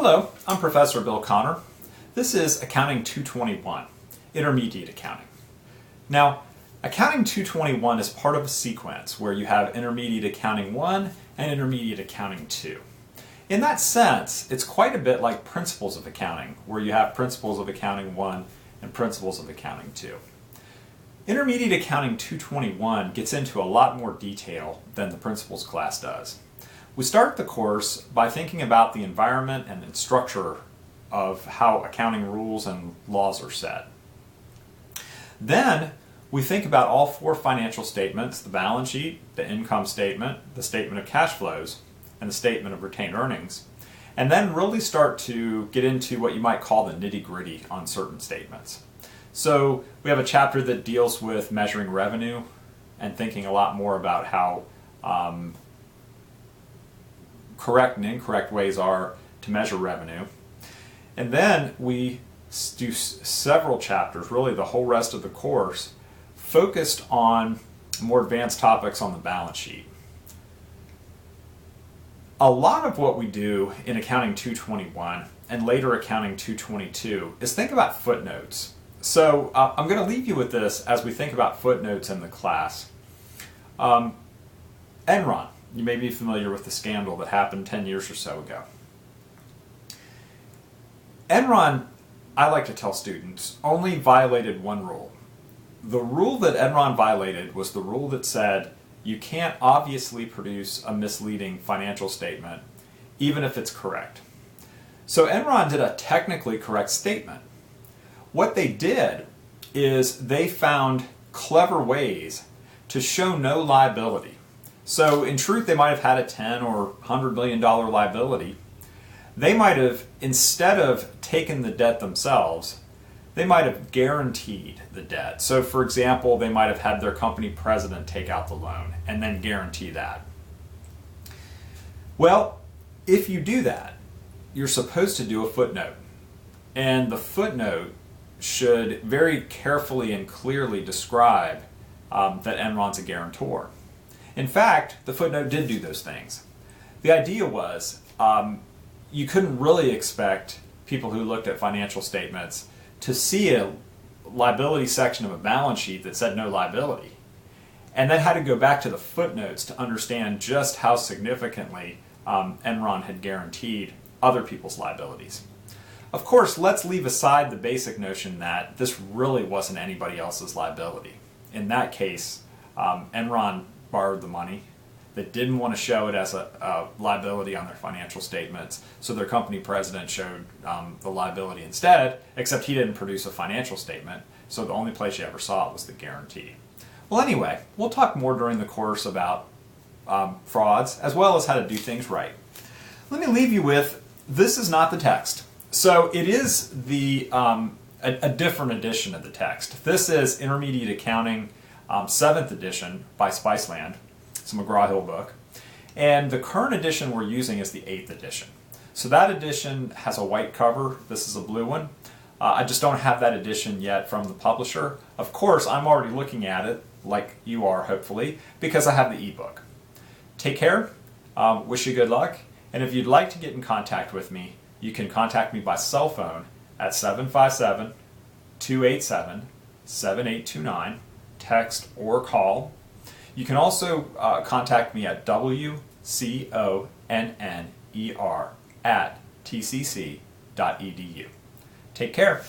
Hello, I'm Professor Bill Connor. This is Accounting 221, Intermediate Accounting. Now, Accounting 221 is part of a sequence where you have Intermediate Accounting 1 and Intermediate Accounting 2. In that sense, it's quite a bit like Principles of Accounting, where you have Principles of Accounting 1 and Principles of Accounting 2. Intermediate Accounting 221 gets into a lot more detail than the Principles class does. We start the course by thinking about the environment and the structure of how accounting rules and laws are set. Then we think about all four financial statements, the balance sheet, the income statement, the statement of cash flows, and the statement of retained earnings, and then really start to get into what you might call the nitty-gritty on certain statements. So we have a chapter that deals with measuring revenue and thinking a lot more about how correct and incorrect ways are to measure revenue. And then we do several chapters, really the whole rest of the course, focused on more advanced topics on the balance sheet. A lot of what we do in Accounting 221 and later Accounting 222 is think about footnotes. So I'm going to leave you with this as we think about footnotes in the class. Enron. You may be familiar with the scandal that happened 10 years or so ago. Enron, I like to tell students, only violated one rule. The rule that Enron violated was the rule that said you can't obviously produce a misleading financial statement, even if it's correct. So Enron did a technically correct statement. What they did is they found clever ways to show no liability. So in truth, they might have had a $10 or $100 million liability. They might have, instead of taken the debt themselves, they might have guaranteed the debt. So for example, they might have had their company president take out the loan and then guarantee that. Well, if you do that, you're supposed to do a footnote. And the footnote should very carefully and clearly describe that Enron's a guarantor. In fact, the footnote did do those things. The idea was you couldn't really expect people who looked at financial statements to see a liability section of a balance sheet that said no liability, and then had to go back to the footnotes to understand just how significantly Enron had guaranteed other people's liabilities. Of course, let's leave aside the basic notion that this really wasn't anybody else's liability. In that case, Enron borrowed the money. They didn't want to show it as a liability on their financial statements, so their company president showed the liability instead, except he didn't produce a financial statement, so the only place you ever saw it was the guarantee. Well, anyway, we'll talk more during the course about frauds, as well as how to do things right. Let me leave you with, this is not the text. So it is a different edition of the text. This is Intermediate Accounting 7th edition by Spiceland. It's a McGraw-Hill book. And the current edition we're using is the 8th edition. So that edition has a white cover. This is a blue one. I just don't have that edition yet from the publisher. Of course, I'm already looking at it, like you are, hopefully, because I have the ebook. Take care. Wish you good luck. And if you'd like to get in contact with me, you can contact me by cell phone at 757-287-7829. Text or call. You can also contact me at wconner@tcc.edu. Take care.